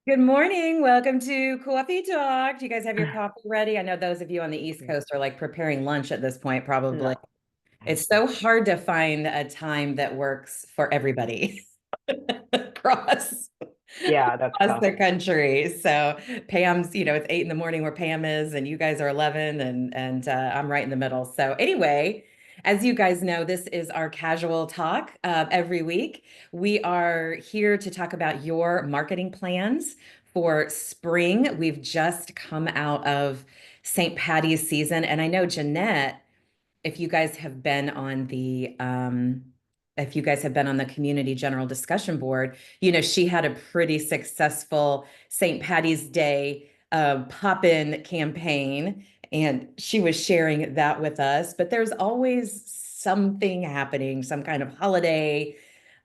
Good morning. Welcome to Coffee Talk. Do you guys have your coffee ready? I know those of you on the East Yeah. Coast are like preparing lunch at this point, probably. No. It's so hard to find a time that works for everybody across Yeah, that's across tough. the country. So Pam's, it's 8 in the morning where Pam is, and you guys are 11, and I'm right in the middle. So anyway, as you guys know, this is our casual talk every week. We are here to talk about your marketing plans for spring. We've just come out of St. Patty's season, and I know Jeanette, if you guys have been on the if you guys have been on the community general discussion board, she had a pretty successful St. Patty's Day pop-in campaign, and she was sharing that with us. But there's always something happening, some kind of holiday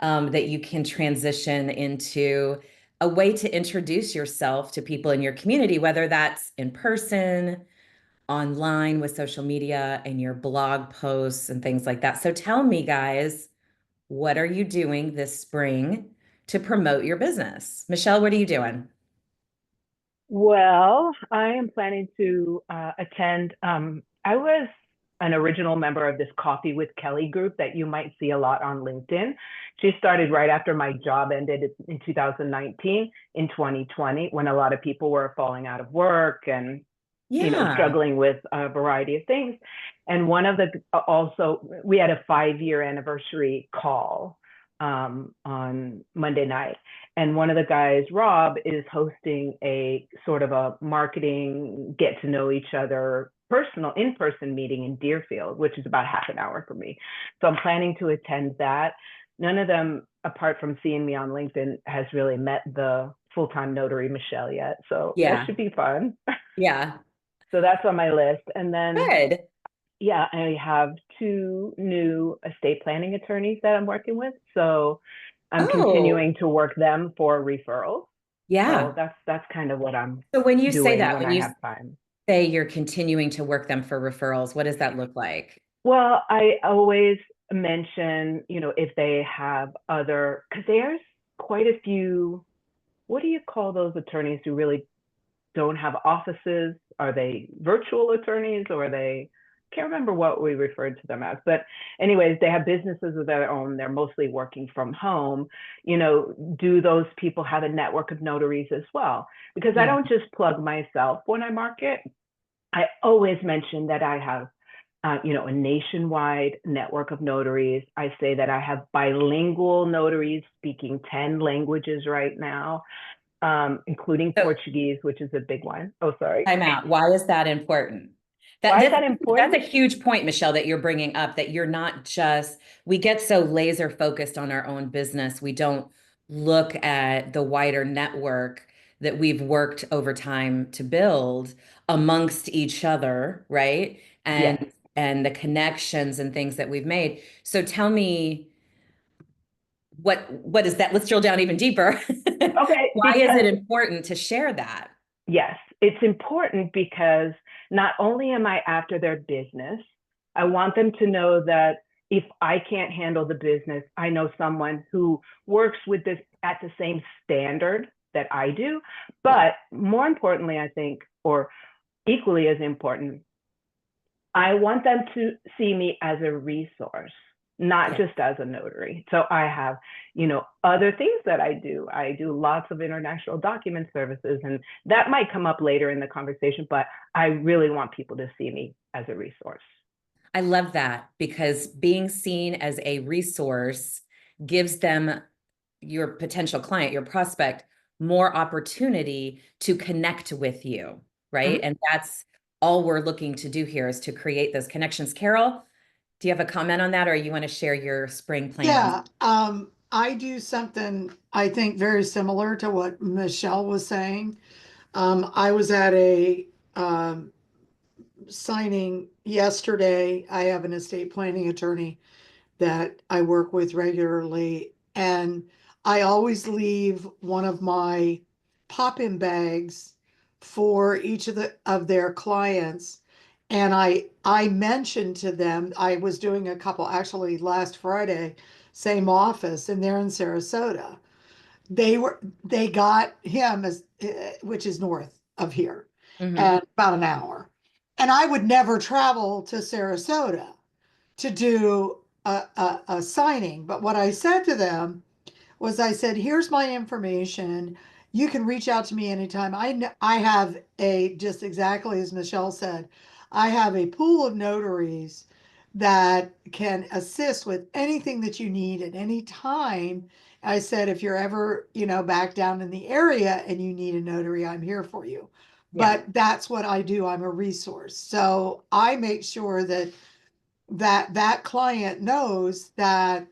that you can transition into a way to introduce yourself to people in your community, whether that's in person, online with social media and your blog posts and things like that. So tell me, guys, what are you doing this spring to promote your business? Michelle, what are you doing? Well, I am planning to attend. I was an original member of this Coffee with Kelly group that you might see a lot on LinkedIn. She started right after my job ended in 2019, in 2020, when a lot of people were falling out of work and Yeah. struggling with a variety of things. And one of the also, we had a 5-year anniversary call on Monday night. And one of the guys, Rob, is hosting a sort of a marketing get to know each other personal in-person meeting in Deerfield, which is about half an hour for me. So I'm planning to attend that. None of them, apart from seeing me on LinkedIn, has really met the full-time notary Michelle yet. So that Yeah. should be fun. Yeah. So that's on my list. And then, Good. yeah, I have two new estate planning attorneys that I'm working with. So I'm Oh, continuing to work them for referrals. So yeah. that's kind of what I'm So when you say doing that, when when I you have time. say you're continuing to work them for referrals, what does that look like? Well, I always mention, if they have other, because there's quite a few, what do you call those attorneys who really don't have offices? Are they virtual attorneys or are they? Can't remember what we referred to them as, but anyways, they have businesses of their own. They're mostly working from home. Do those people have a network of notaries as well? Because I Yeah. don't just plug myself when I market. I always mention that I have a nationwide network of notaries. I say that I have bilingual notaries speaking 10 languages right now, including So Portuguese, which is a big one. Oh, sorry. time out. Why is that important? That Why is this, that that's a important? huge point, Michelle, that you're bringing up, that you're not just, we get so laser focused on our own business. We don't look at the wider network that we've worked over time to build amongst each other, right? Yes. And the connections and things that we've made. So tell me, what is that? Let's drill down even deeper. Okay. Why is it Because, important to share that? yes, it's important because not only am I after their business, I want them to know that if I can't handle the business, I know someone who works with this at the same standard that I do. Yeah. But more importantly, I think, or equally as important, I want them to see me as a resource, not Yeah. just as a notary. So I have, other things that I do. I do lots of international document services, and that might come up later in the conversation, but I really want people to see me as a resource. I love that because being seen as a resource gives them, your potential client, your prospect, more opportunity to connect with you, right? Mhm. And that's all we're looking to do here, is to create those connections. Carol, do you have a comment on that, or you want to share your spring plans? Yeah, I do something I think very similar to what Michelle was saying. I was at a signing yesterday. I have an estate planning attorney that I work with regularly, and I always leave one of my pop-in bags for each of their clients. And I mentioned to them, I was doing a couple actually last Friday, same office, and they're in Sarasota. they got him as which is north of here, Hmm. and about an hour. And I would never travel to Sarasota to do a signing. But what I said to them was I said, here's my information. You can reach out to me anytime. I have just exactly as Michelle said, I have a pool of notaries that can assist with anything that you need at any time. I said, if you're ever, back down in the area and you need a notary, I'm here for you. Yeah. But that's what I do. I'm a resource. So I make sure that client knows that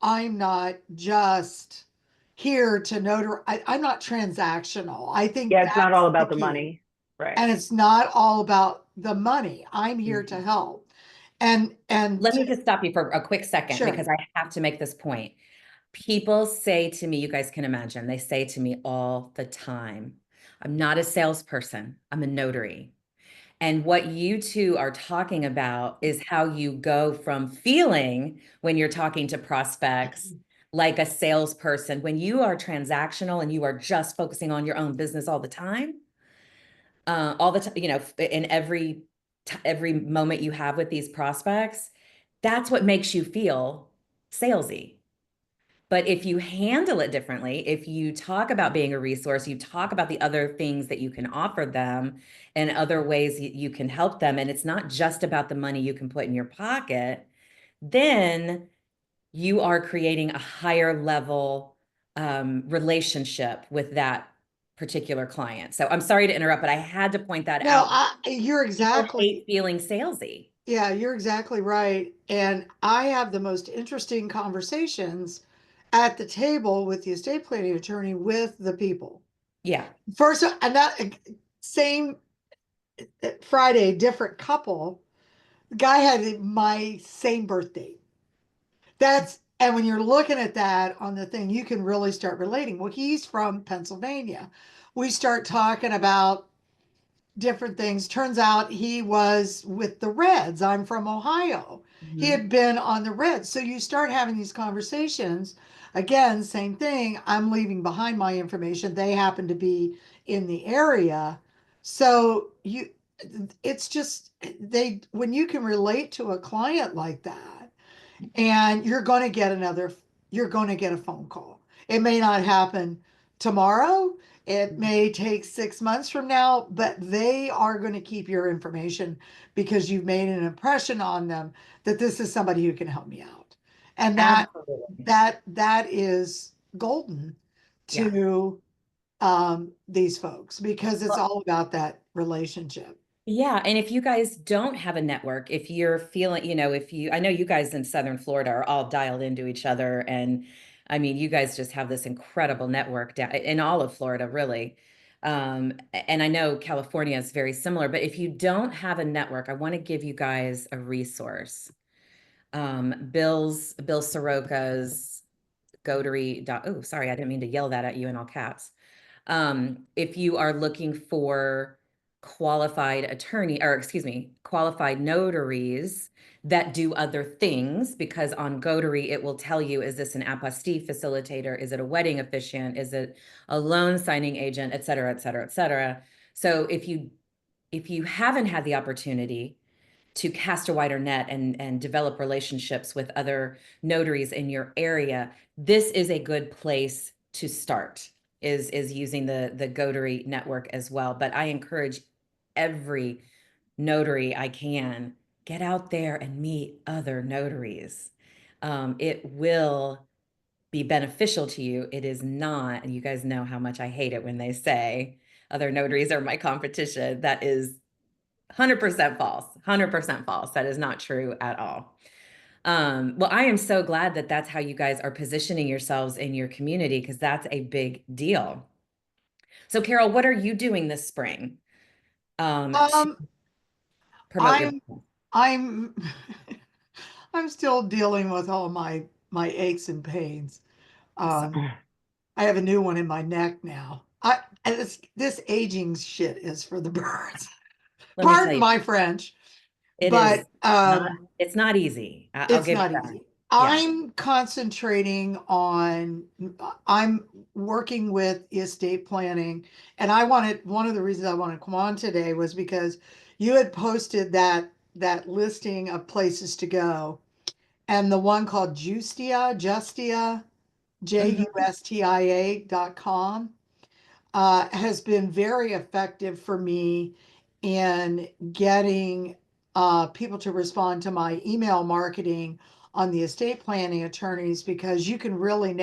I'm not just here to notary. I'm not transactional. I think Yeah, it's not all that's the about the key. money. Right. And it's not all about the money. I'm here to Mhm. help. And Let me just stop you for a quick second sure. because I have to make this point. People say to me, you guys can imagine, they say to me all the time, I'm not a salesperson, I'm a notary. And what you two are talking about is how you go from feeling when you're talking to prospects like a salesperson, when you are transactional and you are just focusing on your own business all the time, in every moment you have with these prospects, that's what makes you feel salesy. But if you handle it differently, if you talk about being a resource, you talk about the other things that you can offer them and other ways you can help them, and it's not just about the money you can put in your pocket, then you are creating a higher level relationship with that particular client. So I'm sorry to interrupt, but I had to point that No, out. you're People exactly, hate feeling salesy. yeah, you're exactly right. And I have the most interesting conversations at the table with the estate planning attorney with the people. Yeah. First, and that same Friday, different couple. The guy had my same birthday. And when you're looking at that on the thing, you can really start relating. Well, he's from Pennsylvania. We start talking about different things. Turns out he was with the Reds. I'm from Ohio. He Mhm. had been on the Reds. So you start having these conversations. Again, same thing. I'm leaving behind my information. They happen to be in the area. So it's just when you can relate to a client like that, and you're going to get a phone call. It may not happen tomorrow. It may take 6 months from now, but they are going to keep your information because you've made an impression on them that this is somebody who can help me out. And Absolutely. that is golden Yeah. to these folks because it's Well, all about that relationship. yeah, and if you guys don't have a network, if you're feeling, I know you guys in Southern Florida are all dialed into each other, and I mean, you guys just have this incredible network down in all of Florida, really. And I know California is very similar, but if you don't have a network, I want to give you guys a resource. Bill Soroka's Gotery. Oh, sorry, I didn't mean to yell that at you in all caps. If you are looking for qualified attorney, or excuse me, qualified notaries that do other things, because on Gotary, it will tell you, is this an apostille facilitator? Is it a wedding officiant? Is it a loan signing agent, et cetera, et cetera, et cetera. So if you haven't had the opportunity to cast a wider net and develop relationships with other notaries in your area, this is a good place to start, is using the Gotary network as well. But I encourage every notary I can get out there and meet other notaries. It will be beneficial to you. It is not, and you guys know how much I hate it when they say other notaries are my competition. That is 100% false. 100% false. That is not true at all. Well, I am so glad that that's how you guys are positioning yourselves in your community because that's a big deal. So, Carol, what are you doing this spring to Um, promote your I'm business? I'm I'm still dealing with all my aches and pains. So, Um, I have a new one in my neck now. This aging shit is for the birds. let me tell Pardon you, my French, it but is not, it's not easy. I'll it's give you not that. easy. Yeah. I'm concentrating on, I'm working with estate planning. And one of the reasons I wanted to come on today was because you had posted that listing of places to go. And the one called Justia, Hmm. JUSTIA.com, has been very effective for me in getting people to respond to my email marketing on the estate planning attorneys, because you can really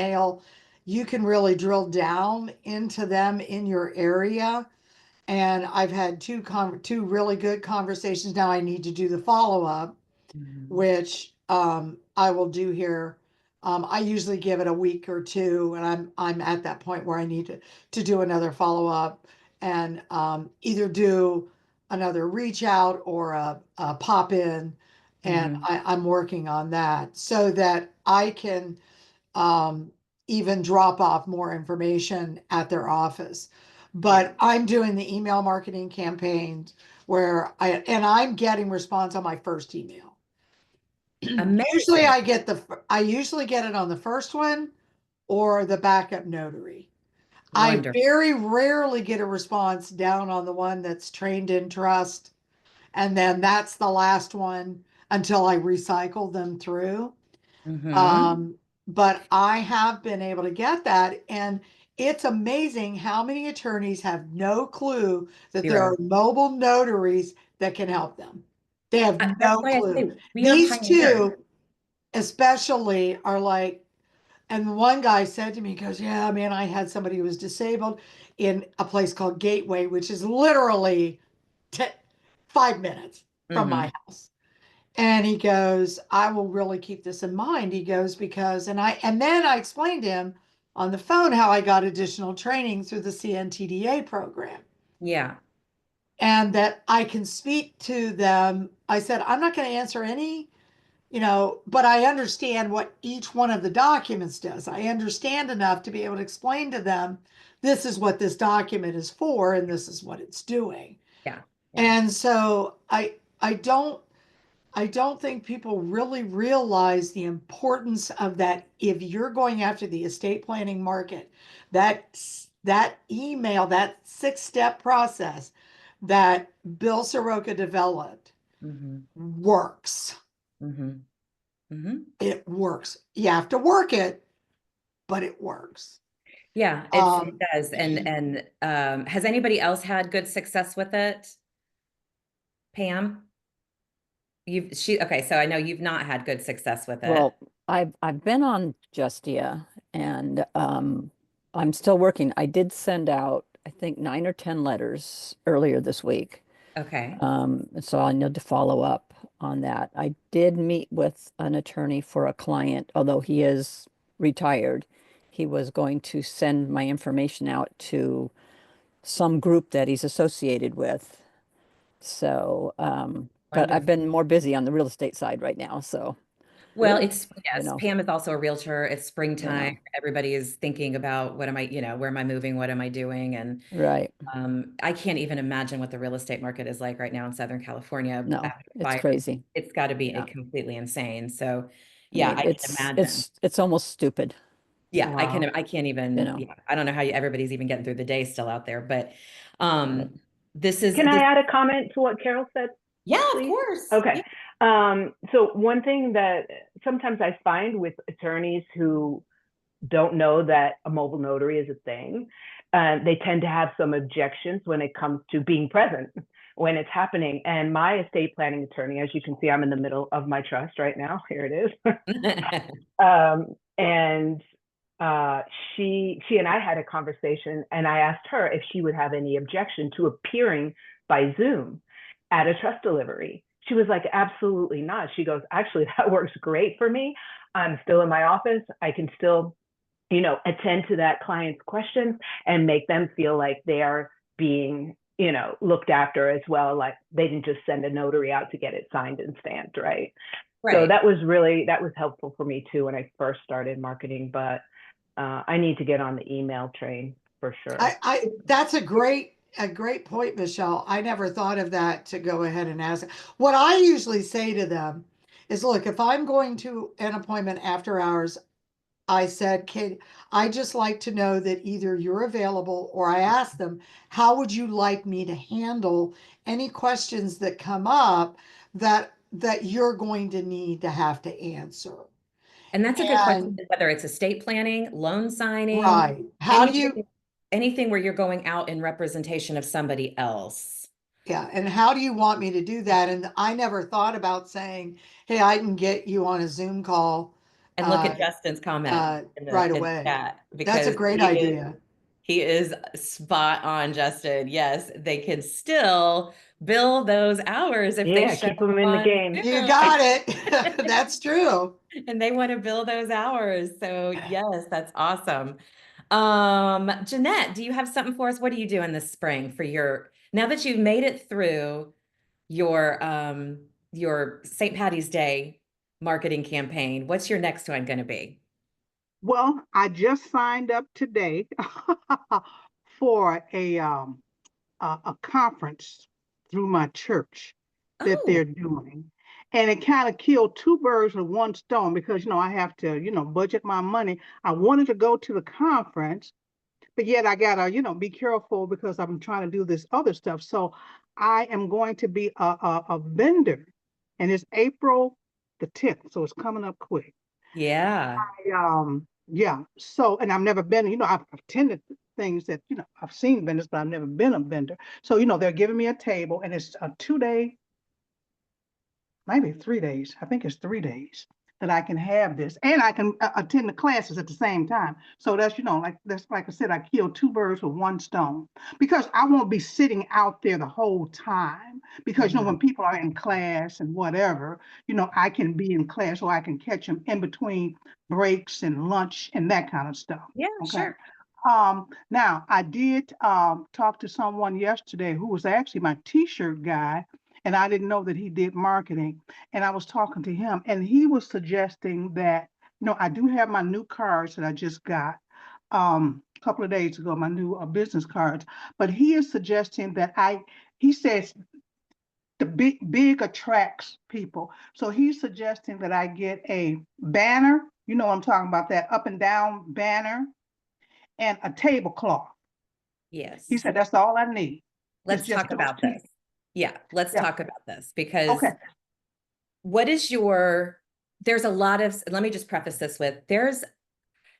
drill down into them in your area. And I've had two really good conversations. Now I need to do the follow up, Hmm. which I will do here. I usually give it a week or two, and I'm at that point where I need to do another follow up, and either do another reach out or a pop in, and Hmm. I'm working on that so that I can um, even drop off more information at their office. Yeah. But I'm doing the email marketing campaigns where I'm getting response on my first email. Usually Amazing. I usually get it on the first one or the backup notary. I Wonderful. very rarely get a response down on the one that's trained in trust. And then that's the last one until I recycle them through. Hmm. Um, but I have been able to get that. And it's amazing how many attorneys have no clue that there are Zero. mobile notaries that can help them. They have That's no why I clue. say we are These pioneers. two especially are like, and one guy said to me, he goes, yeah, man, I had somebody who was disabled in a place called Gateway, which is literally 5 minutes from my Hmm. house. And he goes, I will really keep this in mind. He goes, because, and then I explained to him on the phone how I got additional training through the CNTDA program Yeah. and that I can speak to them. I said, I'm not going to answer any, but I understand what each one of the documents does. I understand enough to be able to explain to them, this is what this document is for, and this is what it's doing. Yeah. Yeah. And so I don't think people really realize the importance of that. If you're going after the estate planning market, that email, that 6-step process that Bill Soroka developed Hmm. works. Hmm. Hmm. It works. You have to work it, but it works. Yeah, it Um, does. And has anybody else had good success with it? Pam? Okay, so I know you've not had good success with it. Well, I've been on Justia and I'm still working. I did send out, I think, 9 or 10 letters earlier this week. Okay. So I need to follow up on that. I did meet with an attorney for a client, although he is retired. He was going to send my information out to some group that he's associated with. So, but I've Wonderful. been more busy on the real estate side right now. So, Well, it's you yes, know, Pam is also a realtor. It's you springtime. know, Everybody is thinking about what am I, where am I moving? What am I doing? And right. I can't even imagine what the real estate market is like right now in Southern California No, after the it's fires. crazy. It's got to be Yeah. completely insane. So, I yeah, mean, I can it's imagine. it's it's almost stupid, Yeah, Wow. I can't you even, know. yeah, I don't know how everybody's even getting through the day still out there, but Right. um Can I this, add a comment to what Carol said, yeah, of please? course. Okay. Yeah. So one thing that sometimes I find with attorneys who don't know that a mobile notary is a thing, they tend to have some objections when it comes to being present when it's happening. And my estate planning attorney, as you can see, I'm in the middle of my trust right now. Here it is. And uh, she and I had a conversation, and I asked her if she would have any objection to appearing by Zoom at a trust delivery. She was like, absolutely not. She goes, actually, that works great for me. I'm still in my office. I can still, attend to that client's questions and make them feel like they are being, looked after as well. Like they didn't just send a notary out to get it signed and stamped, right? So Right. that was helpful for me too when I first started marketing. But I need to get on the email train for sure. that's a great point, Michelle. I never thought of that to go ahead and ask. What I usually say to them is, look, if I'm going to an appointment after hours, I said, Kate, I just like to know that either you're available, or I ask them, how would you like me to handle any questions that come up that you're going to need to have to answer? And that's a good question, And whether it's estate planning, loan signing, right, how do you, anything where you're going out in representation of somebody else. yeah, and how do you want me to do that? And I never thought about saying, hey, I can get you on a Zoom call And look uh, at Justin's comment right in the away. chat, That's a because great idea. he is spot on, Justin. Yes, they can still bill those hours if they Yeah, show keep them up in the on game. You Zoom. got it. That's true. And they want to bill those hours. So yes, that's awesome. Jeanette, do you have something for us? What are you doing this spring for now that you've made it through your St. Patty's Day marketing campaign? What's your next one going to be? Well, I just signed up today for a conference through my church that Oh, they're doing. And it kind of killed two birds with one stone because, I have to, budget my money. I wanted to go to the conference, but yet I gotta, be careful because I'm trying to do this other stuff. So I am going to be a vendor, and it's April the 10th, so it's coming up quick. yeah. Yeah. So, and I've never been, I've attended things that, I've seen vendors, but I've never been a vendor. So, they're giving me a table, and it's a 2 day, maybe 3 days. I think it's 3 days that I can have this, and I can attend the classes at the same time. So that's, like I said, I killed two birds with one stone because I won't be sitting out there the whole time because, when people are in class and whatever, I can be in class, or I can catch them in between breaks and lunch and that kind of stuff. Yeah, Okay. sure. Now I did talk to someone yesterday who was actually my t-shirt guy, and I didn't know that he did marketing. And I was talking to him, and he was suggesting that, I do have my new cards that I just got a couple of days ago, my new business cards, but he is suggesting that he says the big attracts people. So he's suggesting that I get a banner, what I'm talking about, that up and down banner, and a tablecloth. He Yes. said, that's all I need. It's Let's just talk those about two. this. Yeah, let's Yeah. talk about this because Okay. there's a lot of, let me just preface this with, there's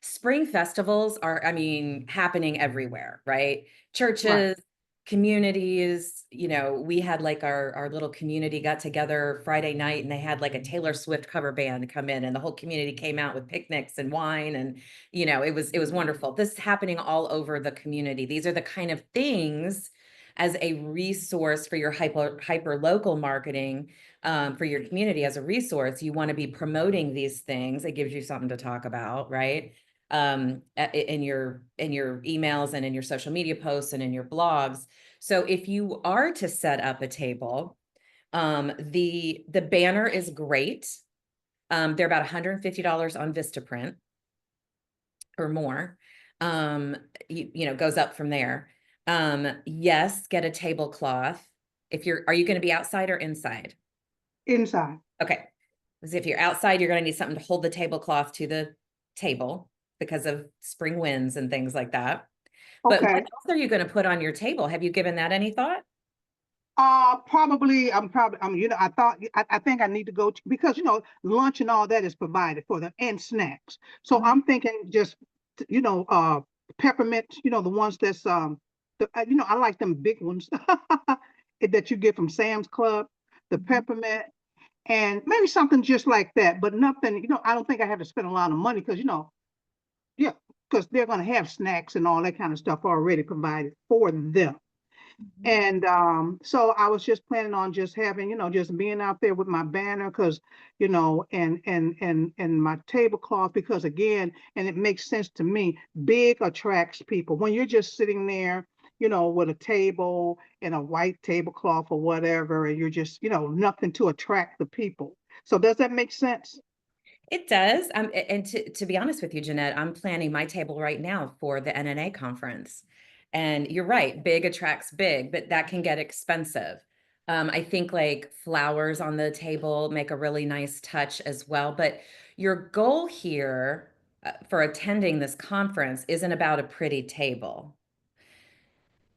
spring festivals are, I mean, happening everywhere, right? Right. Churches, communities, we had like our little community got together Friday night, and they had like a Taylor Swift cover band come in, and the whole community came out with picnics and wine, and it was wonderful. This is happening all over the community. These are the kind of things as a resource for your hyper local marketing, for your community. As a resource, you want to be promoting these things. It gives you something to talk about, right? In your emails and in your social media posts and in your blogs. So if you are to set up a table, the banner is great. They're about $150 on Vistaprint or more. Goes up from there. Yes, get a tablecloth. Are you going to be outside or inside? Inside. Okay. Because if you're outside, you're going to need something to hold the tablecloth to the table because of spring winds and things like that. But what Okay. else are you going to put on your table? Have you given that any thought? I think I need to go because, lunch and all that is provided for them, and snacks. So Mhm. I'm thinking just, peppermint, the ones that's, I like them big ones that you get from Sam's Club, the peppermint, and maybe something just like that, but nothing, I don't think I have to spend a lot of money because, yeah, because they're going to have snacks and all that kind of stuff already provided for them. And so I was just planning on just having, just being out there with my banner, because, and my tablecloth, because again, and it makes sense to me, big attracts people. When you're just sitting there, with a table and a white tablecloth or whatever, and you're just, nothing to attract the people. So does that make sense? It does. And to be honest with you, Jeanette, I'm planning my table right now for the NNA conference. And you're right, big attracts big, but that can get expensive. I think like flowers on the table make a really nice touch as well. But your goal here for attending this conference isn't about a pretty table.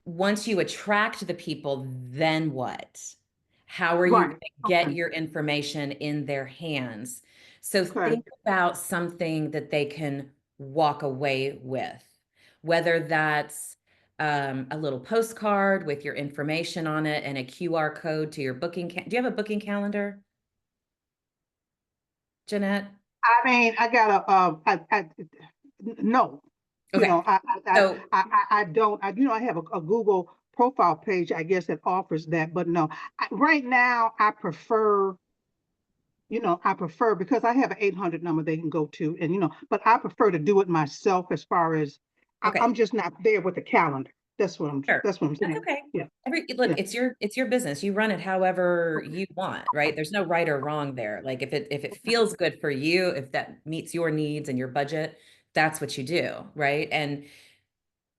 Once you attract the people, then what? How are you Right. going to get Okay. your information in their hands? So Okay. think about something that they can walk away with, whether that's a little postcard with your information on it and a QR code to your booking. Do you have a booking calendar, Jeanette? I mean, I got no, Okay. So I don't, I have a Google profile page, I guess, that offers that, but no, right now I prefer because I have an 800 number they can go to, and but I prefer to do it myself as far as okay. I'm just not there with the calendar. Sure. That's what I'm That's saying. okay. Yeah, Look, yeah. it's your business. You run it however you want, right? There's no right or wrong there. Like if it feels good for you, if that meets your needs and your budget, that's what you do, right? And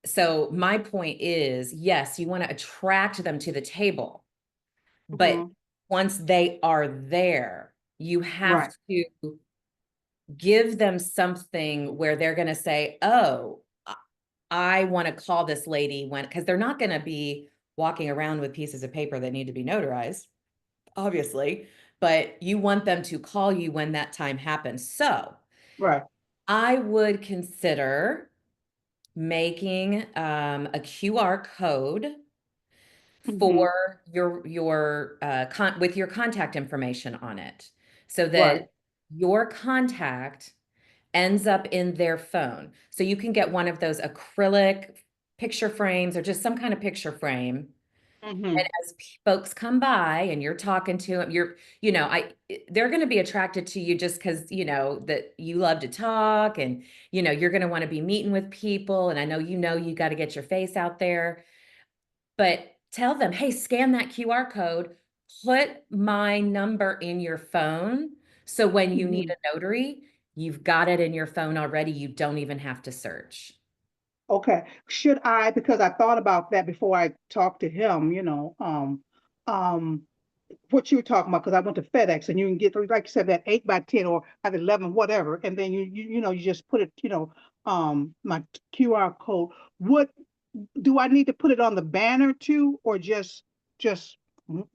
so my point is, yes, you want to attract them to the table, but Hmm. once they are there, you have Right, to give them something where they're going to say, "Oh, I want to call this lady when," because they're not going to be walking around with pieces of paper that need to be notarized, obviously, but you want them to call you when that time happens. So right. I would consider making a QR code Hmm. for your with your contact information on it, so Right. that your contact ends up in their phone. So you can get one of those acrylic picture frames or just some kind of picture frame. And Hmm. as folks come by and you're talking to them, they're going to be attracted to you just because, that you love to talk and, you're going to want to be meeting with people. And I know, you got to get your face out there, but tell them, hey, scan that QR code, put my number in your phone. So when you need Hmm. a notary, you've got it in your phone already. You don't even have to search. Okay. Should I, because I thought about that before I talked to him, um, what you were talking about, because I went to FedEx and you can get, like you said, that 8 by 10 or have 11, whatever, and then you just put it, my QR code. What do I need to put it on the banner too, or just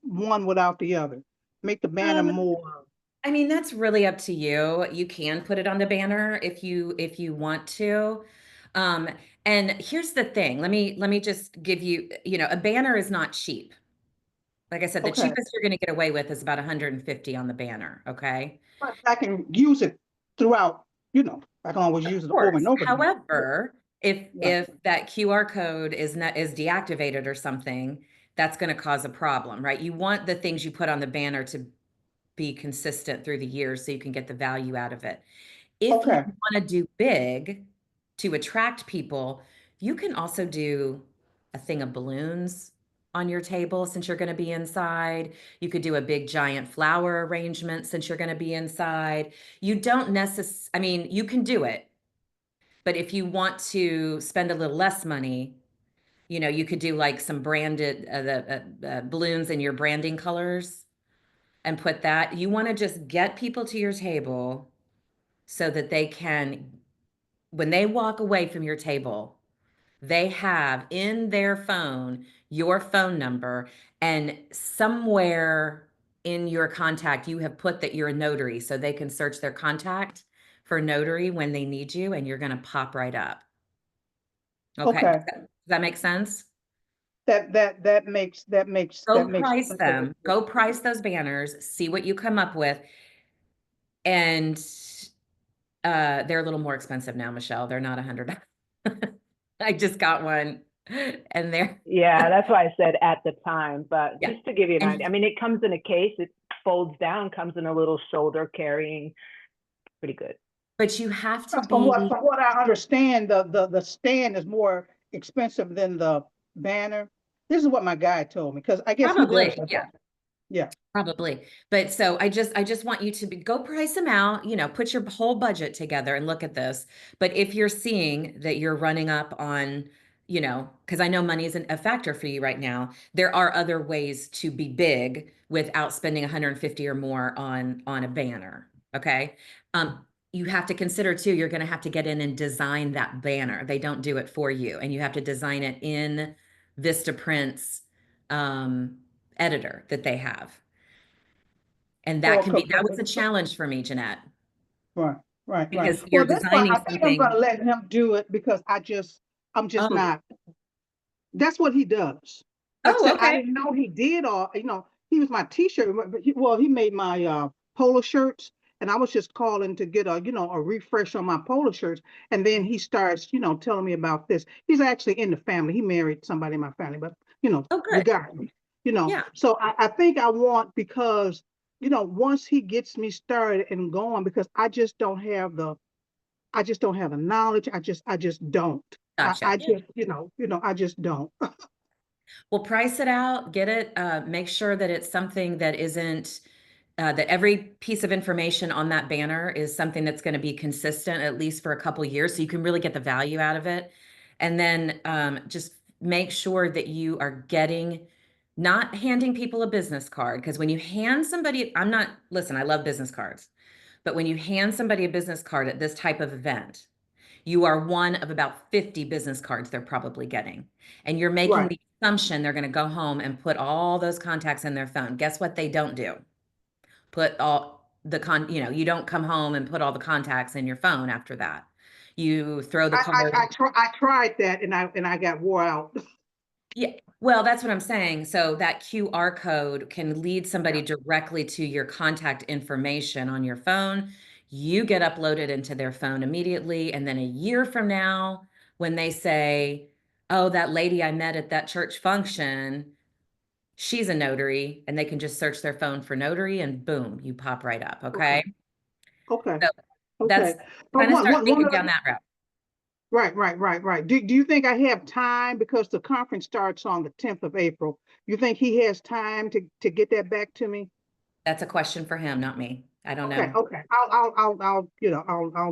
one without the other? Make the banner Um, more. I mean, that's really up to you. You can put it on the banner if you want to. Um, and here's the thing. Let me just give you, a banner is not cheap. Like I said, the Okay, cheapest you're going to get away with is about 150 on the banner, okay? but I can use it throughout. I can always use it over and Course. over again. Yeah, However, if yeah. if that QR code is deactivated or something, that's going to cause a problem, right? You want the things you put on the banner to be consistent through the years so you can get the value out of it. If you Okay, want to do big to attract people, you can also do a thing of balloons on your table since you're going to be inside. You could do a big giant flower arrangement since you're going to be inside. You don't necessarily, I mean, you can do it, but if you want to spend a little less money, you could do like some branded balloons in your branding colors and put that. You want to just get people to your table so that they can, when they walk away from your table, they have in their phone your phone number, and somewhere in your contact, you have put that you're a notary so they can search their contact for notary when they need you, and you're going to pop right up. Okay. okay. Does that make sense? That makes perfect sense. Go price those banners, see what you come up with. And they're a little more expensive now, Michelle. They're not 100. I just got one and they're Yeah, that's why I said at the time, but yeah. just to give you an And idea, I mean, it comes in a case, it folds down, comes in a little shoulder carrying, pretty good. but you have to But From what be from what I understand, the stand is more expensive than the banner. This is what my guy told me because I guess he does probably, that. yeah, Yeah. probably. But so I just want you to go price them out, put your whole budget together and look at this. But if you're seeing that you're running up on, you know, because I know money isn't a factor for you right now. There are other ways to be big without spending 150 or more on a banner. Okay. You have to consider too, you're going to have to get in and design that banner. They don't do it for you, and you have to design it in Vistaprint's um, editor that they have. And that Or can be, that was a challenge for me, Jeanette, right, right, right. because you're Well, that's why designing I think I'm something. gonna let him do it because I'm just Oh, not. That's what he does. Like I oh, said, I okay. didn't know he did all, he was my t-shirt, but he made my polo shirts, and I was just calling to get a refresh on my polo shirts. And then he starts, telling me about this. He's actually in the family. He married somebody in my family, but Oh, good. regardless, Yeah, so I think I want because, once he gets me started and going, because I just don't have the knowledge. I just don't. gotcha. I Yeah. just, I just don't. Well, price it out, get it, make sure that it's something that isn't, that every piece of information on that banner is something that's going to be consistent at least for a couple years so you can really get the value out of it. And then just make sure that you are not handing people a business card. Because when you hand somebody, listen, I love business cards, but when you hand somebody a business card at this type of event, you are one of about 50 business cards they're probably getting. And you're making Right. the assumption they're going to go home and put all those contacts in their phone. Guess what they don't do? Put all you don't come home and put all the contacts in your phone after that. You throw the card. I tried that and I got wore out. Yeah, well, that's what I'm saying. So that QR code can lead somebody Yeah. directly to your contact information on your phone. You get uploaded into their phone immediately. And then a year from now, when they say, oh, that lady I met at that church function, she's a notary, and they can just search their phone for notary and boom, you pop right up. Okay. Okay. Okay. So that's Okay. But kind of start one thinking of down the that route. right. Do you think I have time because the conference starts on the 10th of April? You think he has time to get that back to me? That's a question for him, not me. I don't Okay. know. Okay. I'll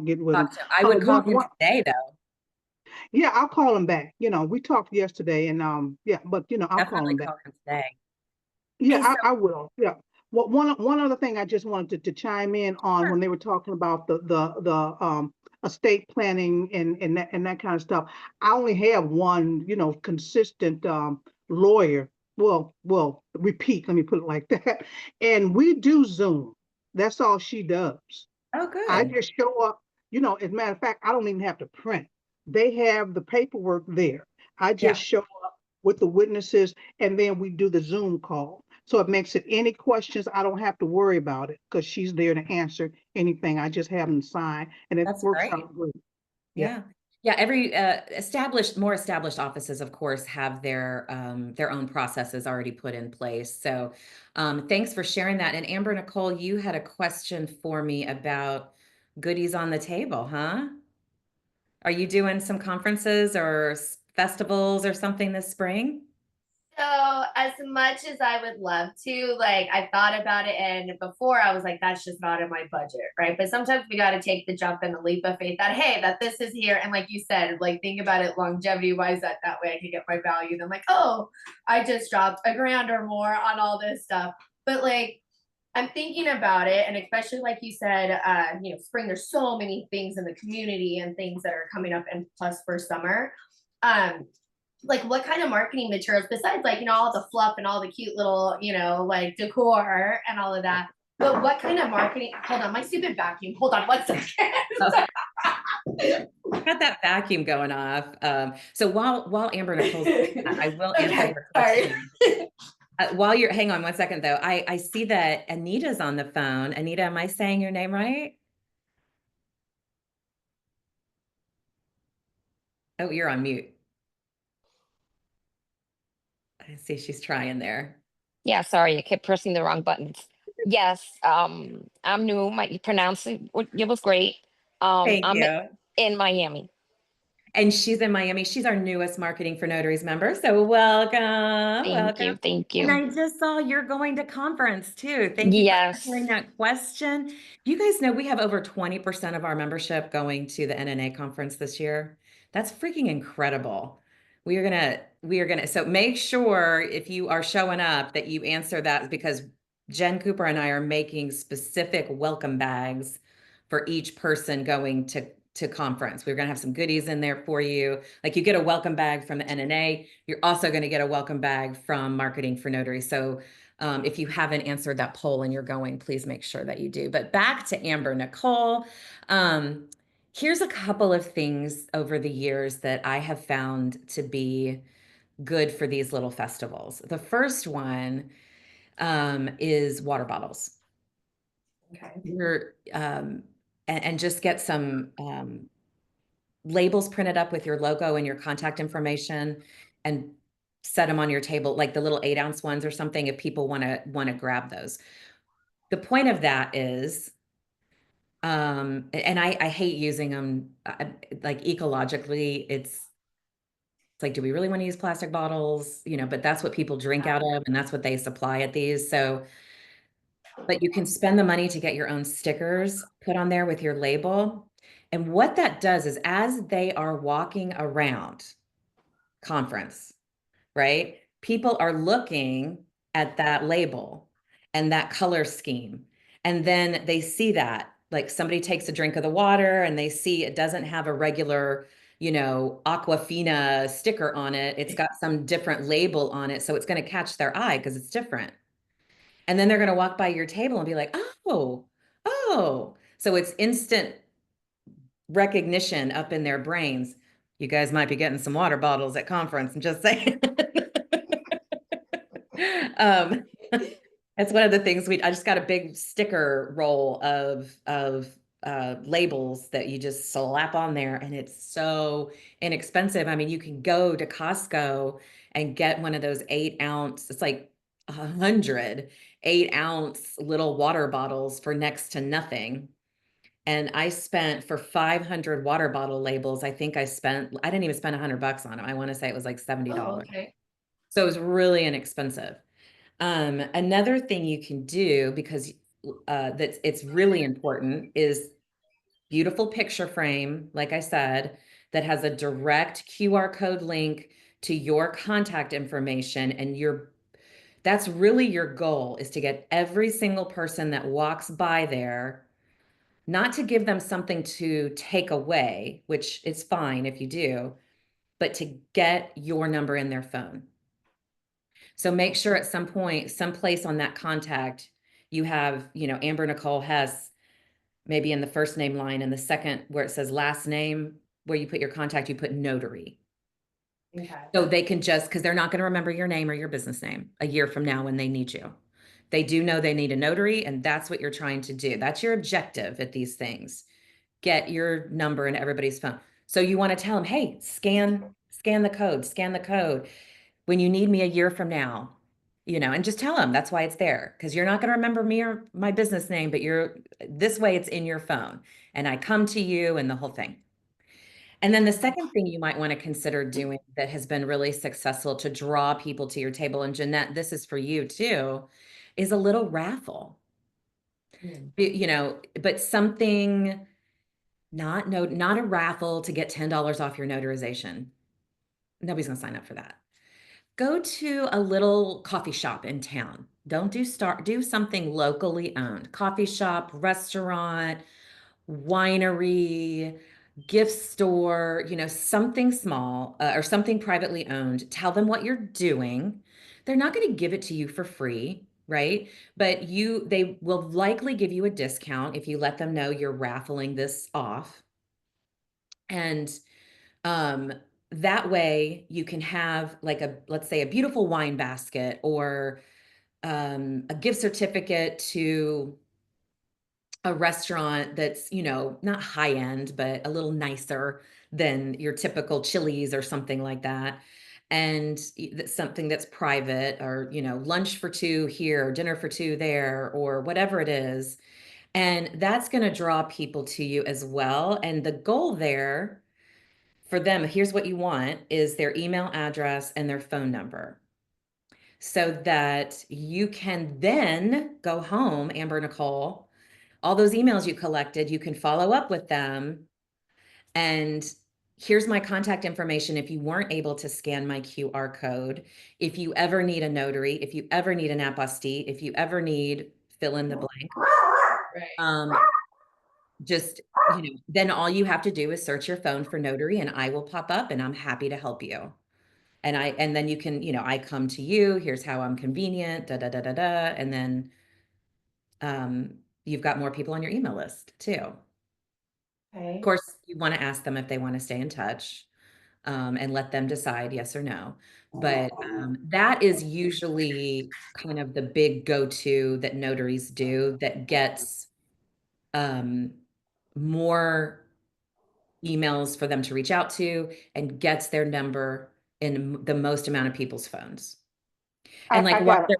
get with him. I would call him One, today, though. yeah, I'll call him back. We talked yesterday and yeah, but I'll call Definitely him back. call him today. Yeah, Hey, so I will. Yeah. Well, one other thing I just wanted to chime in on sure. when they were talking about the estate planning and that kind of stuff. I only have one, consistent lawyer. Repeat, let me put it like that. And we do Zoom. That's all she does. Oh, I good. just show up, as a matter of fact, I don't even have to print. They have the paperwork there. I Yeah, just show up with the witnesses and then we do the Zoom call. So it makes it any questions, I don't have to worry about it because she's there to answer anything. I just have them sign and it that's works great. out great. Yeah. Yeah. Yeah, every more established offices, of course, have their own processes already put in place. So, thanks for sharing that. And Amber Nicole, you had a question for me about goodies on the table, huh? Are you doing some conferences or festivals or something this spring? So as much as I would love to, like I thought about it, and before I was like, that's just not in my budget, right? But sometimes we got to take the jump and the leap of faith that hey, that this is here, and like you said, like think about it longevity wise, that way I can get my value. And I'm like, oh, I just dropped $1,000 or more on all this stuff, but like I'm thinking about it, and especially like you said, spring. There's so many things in the community and things that are coming up, and plus for summer. Um, like what kind of marketing materials besides like all the fluff and all the cute little like decor and all of that, but what kind of marketing, hold on, my stupid vacuum, hold on 1 second. Oh, got that vacuum going off. So while Amber Nicole's doing that, I will answer Okay, her sorry. question. Hang on 1 second though. I see that Anita's on the phone. Anita, am I saying your name right? Oh, you're on mute. I see she's trying there. Yeah, sorry, I kept pressing the wrong buttons. Yes, I'm new. You pronounced it was great. Thank I'm you. in Miami. And she's in Miami. She's our newest Marketing for Notaries member. So welcome, Thank you, welcome. thank And you. I just saw you're going to conference too. Thank you for answering Yes. that question. Do you guys know we have over 20% of our membership going to the NNA conference this year? That's freaking incredible. So make sure if you are showing up that you answer that, because Jen Cooper and I are making specific welcome bags for each person going to conference. We're going to have some goodies in there for you. Like you get a welcome bag from the NNA, you're also going to get a welcome bag from Marketing for Notary. So if you haven't answered that poll and you're going, please make sure that you do. But back to Amber Nicole. Here's a couple of things over the years that I have found to be good for these little festivals. The first one is water bottles. Okay. And just get some labels printed up with your logo and your contact information and set them on your table, like the little 8-ounce ones or something, if people want to grab those. The point of that is, and I hate using them, like ecologically, it's like, do we really want to use plastic bottles? But that's what people drink out of, and that's what they supply at these. So, but you can spend the money to get your own stickers put on there with your label. And what that does is, as they are walking around conference, right? People are looking at that label and that color scheme. And then they see that, like somebody takes a drink of the water and they see it doesn't have a regular, Aquafina sticker on it. It's got some different label on it. So it's going to catch their eye because it's different. And then they're going to walk by your table and be like, oh, oh. So it's instant recognition up in their brains. You guys might be getting some water bottles at conference. I'm just saying. um, that's one of the things I just got a big sticker roll of labels that you just slap on there, and it's so inexpensive. I mean, you can go to Costco and get one of those 8-ounce, it's like 100 8-ounce little water bottles for next to nothing. And I spent for 500 water bottle labels, I didn't even spend $100 on them. I want to say it was like $70. Oh, okay. So it was really inexpensive. Another thing you can do, because it's really important, is beautiful picture frame, like I said, that has a direct QR code link to your contact information, and that's really your goal, is to get every single person that walks by there, not to give them something to take away, which is fine if you do, but to get your number in their phone. So make sure at some point, someplace on that contact, you have, Amber Nicole Hess, maybe in the first name line, and the second where it says last name, where you put your contact, you put Notary. Okay. So they can because they're not going to remember your name or your business name a year from now when they need you. They do know they need a notary, and that's what you're trying to do. That's your objective at these things. Get your number in everybody's phone. So you want to tell them, hey, scan the code. When you need me a year from now, and just tell them that's why it's there, because you're not going to remember me or my business name, but this way it's in your phone, and I come to you and the whole thing. And then the second thing you might want to consider doing that has been really successful to draw people to your table, and Jeanette, this is for you too, is a little raffle. But something, not a raffle to get $10 off your notarization. Nobody's going to sign up for that. Go to a little coffee shop in town. Don't do something locally owned. Coffee shop, restaurant, winery, gift store, something small, or something privately owned. Tell them what you're doing. They're not going to give it to you for free, right? But they will likely give you a discount if you let them know you're raffling this off. And that way you can have, like, let's say a beautiful wine basket, or a gift certificate to a restaurant that's, not high end, but a little nicer than your typical Chili's or something like that. And something that's private, or, lunch for two here, dinner for two there, or whatever it is. And that's going to draw people to you as well. And the goal there for them, here's what you want, is their email address and their phone number, so that you can then go home, Amber Nicole, all those emails you collected, you can follow up with them and here's my contact information. If you weren't able to scan my QR code, if you ever need a notary, if you ever need an apostille, if you ever need fill in the blank, Right. just, then all you have to do is search your phone for notary and I will pop up and I'm happy to help you. And then you can, I come to you, here's how I'm convenient, da, da, da, da, da. And then you've got more people on your email list too. Of Okay. course, you want to ask them if they want to stay in touch, and let them decide yes or no. But that is usually kind of the big go-to that notaries do that gets more emails for them to reach out to and gets their number in the most amount of people's phones. And like I while got it. they're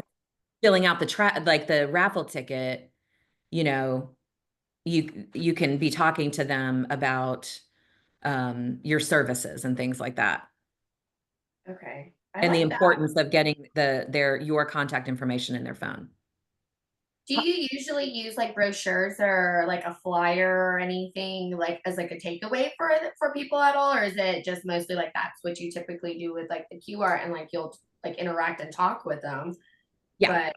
filling out the raffle ticket, you know, you can be talking to them about your services and things like that. Okay. I And the like that. importance of getting your contact information in their phone. Do you usually use like brochures or like a flyer or anything like as like a takeaway for people at all, or is it just mostly like that's what you typically do with like the QR and like you'll like interact and talk with them? Yeah. But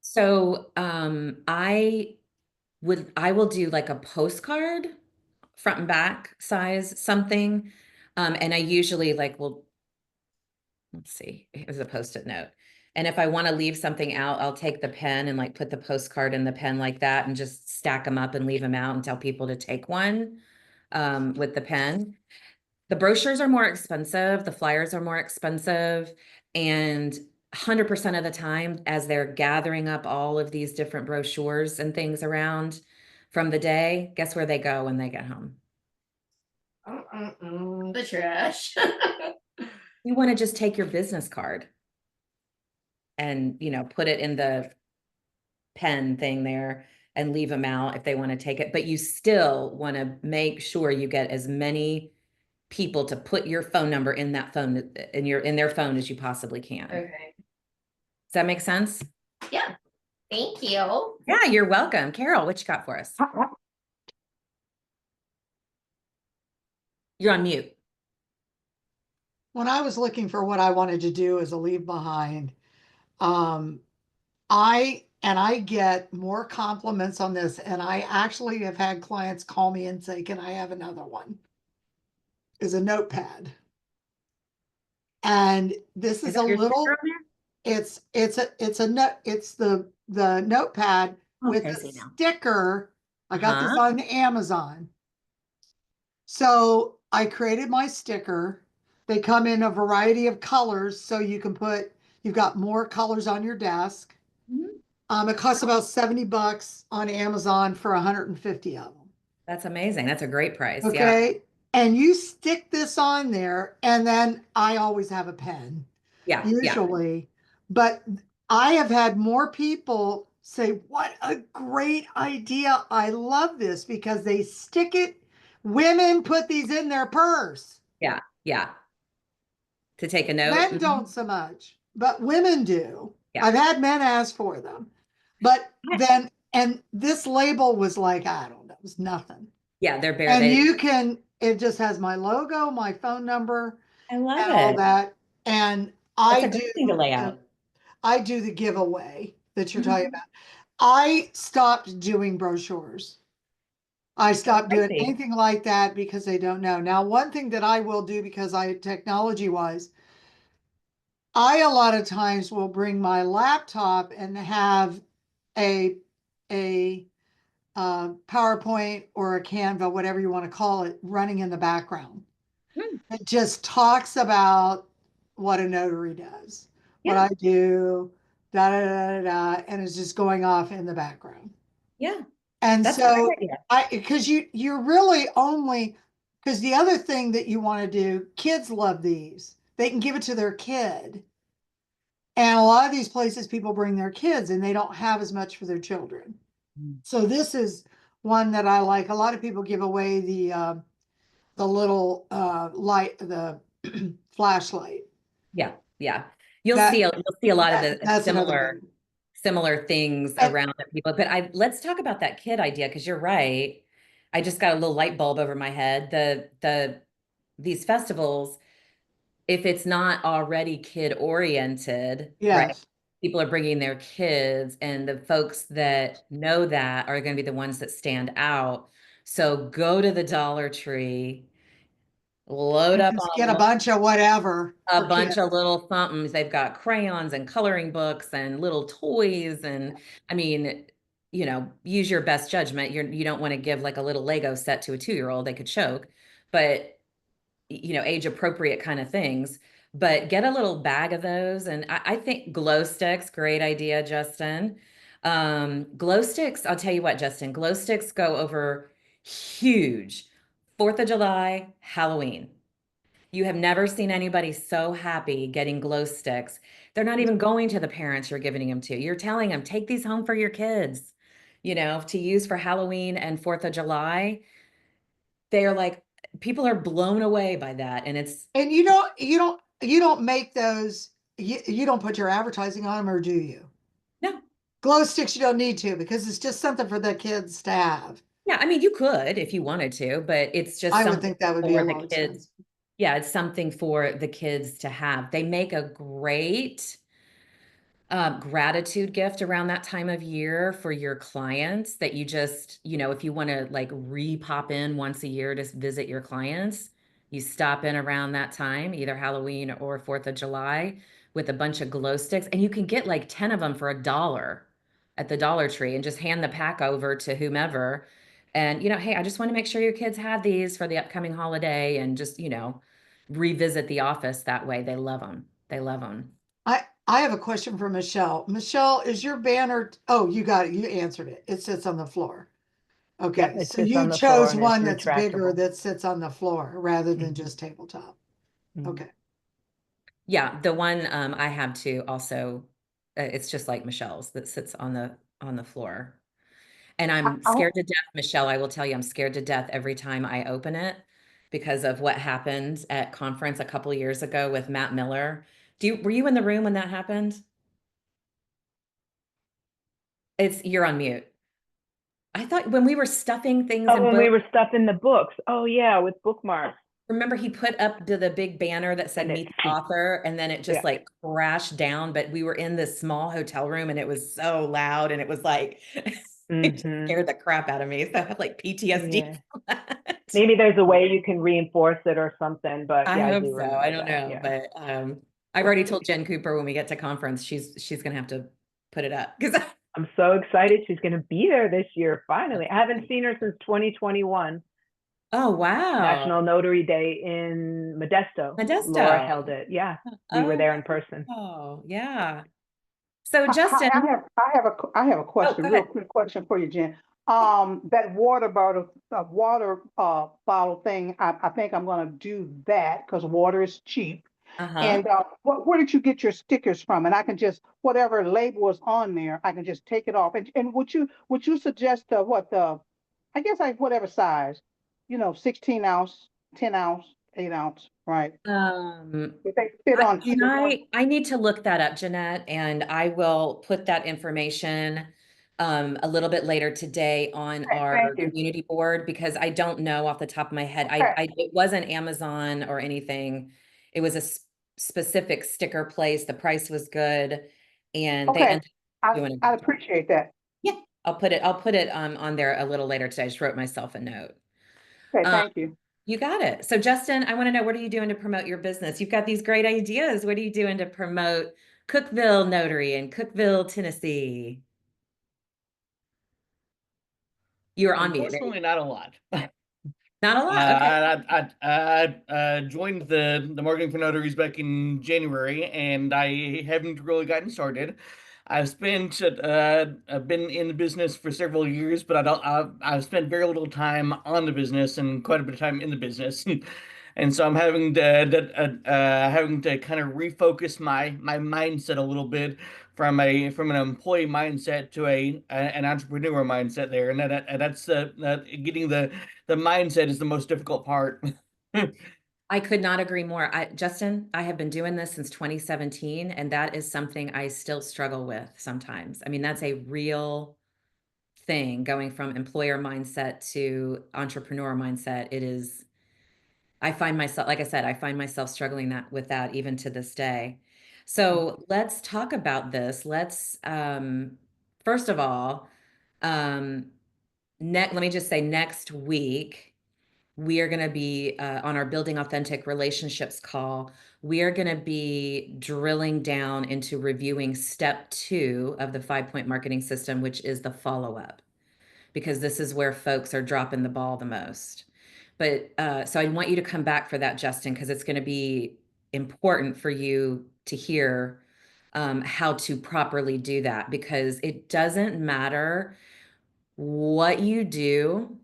So I will do like a postcard, front and back size something. And I usually let's see, here's a post-it note. And if I want to leave something out, I'll take the pen and like put the postcard in the pen like that and just stack them up and leave them out and tell people to take one with the pen. The brochures are more expensive, the flyers are more expensive, and 100% of the time, as they're gathering up all of these different brochures and things around from the day, guess where they go when they get home? the trash. You want to just take your business card and, put it in the pen thing there and leave them out if they want to take it. But you still want to make sure you get as many people to put your phone number in that phone in their phone as you possibly can. Okay. Does that make sense? Yeah. Thank you. Yeah, you're welcome. Carol, what you got for us? You're on mute. When I was looking for what I wanted to do as a leave behind, um, I get more compliments on this, and I actually have had clients call me and say, "Can I have another one?" Is a notepad. And this Is is that a your sticker little, on there? it's a note, it's the notepad with I a see now. sticker. I got this Uh-huh. on Amazon. So I created my sticker. They come in a variety of colors, so you've got more colors on your desk. Mhm. It costs about $70 on Amazon for 150 of them. That's amazing. That's a great price. Yeah. Okay. And you stick this on there, and then I always have a pen, Yeah. Yeah. usually. But I have had more people say, "What a great idea. I love this," because they stick it. Women put these in their purse. Yeah. Yeah. To take a note. Men Mhm. don't so much, but women do. Yeah. I've had men ask for them. But then, and this label was like, I don't know, it was nothing. Yeah, they're bare. And it just has my logo, my phone number, I love and all it. that. And That's a great thing to lay out. I do the giveaway that you're talking Mhm. about. I stopped doing brochures. I stopped I doing see. anything like that because they don't know. Now, one thing that I will do because technology wise, I a lot of times will bring my laptop and have a a PowerPoint or a Canva, whatever you want to call it, running in the background. Hmm. It just talks about what a notary does, what Yeah. I do, da da da da, da, and it's just going off in the background. Yeah. And That's a so great idea. because you're really only, because the other thing that you want to do, kids love these. They can give it to their kid. And a lot of these places, people bring their kids and they don't have as much for their children. Mm. So this is one that I like. A lot of people give away the little light, the flashlight. Yeah. Yeah. That You'll see a lot of the that's another good similar things one. around that people, but let's talk about that kid idea because you're right. I just got a little light bulb over my head. The these festivals, if it's not already kid oriented, right? Yes. People are bringing their kids, and the folks that know that are going to be the ones that stand out. So go to the Dollar Tree, load And up just get a on bunch of whatever a for bunch kids. of little somethings. They've got crayons and coloring books and little toys. And I mean, use your best judgment. You don't want to give like a little Lego set to a 2-year-old, they could choke, but age appropriate kind of things. But get a little bag of those. And I think glow sticks, great idea, Justin. Glow sticks, I'll tell you what, Justin, glow sticks go over huge. 4th of July, Halloween. You have never seen anybody so happy getting glow sticks. They're not even going to the parents you're giving them to. You're telling them, take these home for your kids, to use for Halloween and 4th of July. They're like, people are blown away by that. And it's, And you don't make those, you don't put your advertising on them, or do you? no, Glow sticks, you don't need to, because it's just something for the kids to have. yeah, I mean, you could if you wanted to, but it's just I would something think that would be a for the lot of kids. sense. Yeah, it's something for the kids to have. They make a great gratitude gift around that time of year for your clients that you just, if you want to like re-pop in once a year to visit your clients, you stop in around that time, either Halloween or 4th of July, with a bunch of glow sticks. And you can get like 10 of them for $1 at the Dollar Tree and just hand the pack over to whomever. And, hey, I just want to make sure your kids had these for the upcoming holiday, and just, revisit the office that way. They love them. They love them. I have a question for Michelle. Michelle, is your banner? Oh, you got it. You answered it. It sits on the floor. Yep, Okay, it so sits on you the floor chose and it's one that's bigger retractable. that sits on the floor rather than Mhm. just tabletop. Mhm. Okay. Yeah, the one I have too also, it's just like Michelle's that sits on the floor. And I'm I, scared to death, Michelle, I will tell you, I'm scared to death every time I open it because of what happened at conference a couple years ago with Matt Miller. Were you in the room when that happened? You're on mute. I thought when we were stuffing things Oh, in when we books, were stuffing the books. Oh yeah, with bookmarks. remember he put up the big banner that said And meet the author, and then it just yeah. like crashed down. But we were in this small hotel room and it was so loud, and it was like it just Mm-hmm. scared the crap out of me. So I have like PTSD Yeah. from that. Maybe there's a way you can reinforce it or something, but I yeah, I hope do so. I remember don't that. know, Yeah. but I've already told Jen Cooper when we get to conference, she's gonna have to put it up because I'm so excited she's going to be there this year. Finally. I haven't seen her since 2021, oh wow, National Notary Day in Modesto. Laura Modesto. held it. Yeah. We were Oh there in person. wow, yeah. So Hi, Justin, I have a oh, question, go real ahead. quick question for you, Jen. That water bottle thing, I think I'm gonna do that because water is cheap. Uh-huh. And where did you get your stickers from? And I can just, whatever label is on there, I can just take it off. And would you suggest I guess like whatever size, 16 ounce, 10 ounce, 8 ounce, right? Um, If they fit on Can either one. I need to look that up, Jeanette, and I will put that information a little bit later today on Okay, thank our you. community board, because I don't know off the top of my head. Okay, It wasn't Amazon or anything. It was a specific sticker place. The price was good, and they okay. ended up doing I'd it. appreciate that. Yeah, I'll put it on there a little later today. I just wrote myself a note. Okay, Um, thank you. you got it. So Justin, I want to know, what are you doing to promote your business? You've got these great ideas. What are you doing to promote Cookeville Notary in Cookeville, Tennessee? You're on mute, right? Unfortunately, not a lot. Not a lot. Okay. I joined the marketing for notaries back in January, and I haven't really gotten started. I've been in the business for several years, but I've spent very little time on the business and quite a bit of time in the business, and so I'm having to kind of refocus my mindset a little bit from an employee mindset to an entrepreneur mindset there, and that's getting the mindset is the most difficult part. I could not agree more. Justin, I have been doing this since 2017, and that is something I still struggle with sometimes. I mean, that's a real thing, going from employer mindset to entrepreneur mindset. I find myself, like I said, I find myself struggling with that even to this day. So let's talk about this. Let's first of all, um, let me just say next week we are going to be on our Building Authentic Relationships call. We are going to be drilling down into reviewing step 2 of the 5-point marketing system, which is the follow up, because this is where folks are dropping the ball the most. But so I want you to come back for that, Justin, because it's going to be important for you to hear how to properly do that, because it doesn't matter what you do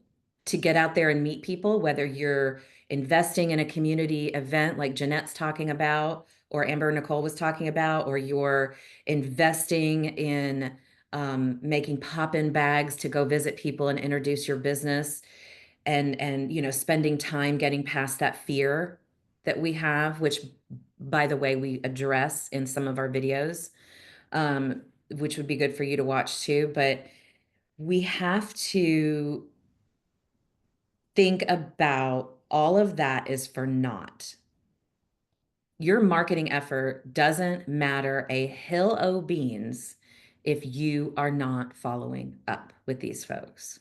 to get out there and meet people, whether you're investing in a community event like Jeanette's talking about, or Amber Nicole was talking about, or you're investing in making pop-in bags to go visit people and introduce your business, and spending time getting past that fear that we have, which by the way we address in some of our videos, which would be good for you to watch too. But we have to think about all of that is for naught. Your marketing effort doesn't matter a hill o' beans if you are not following up with these folks,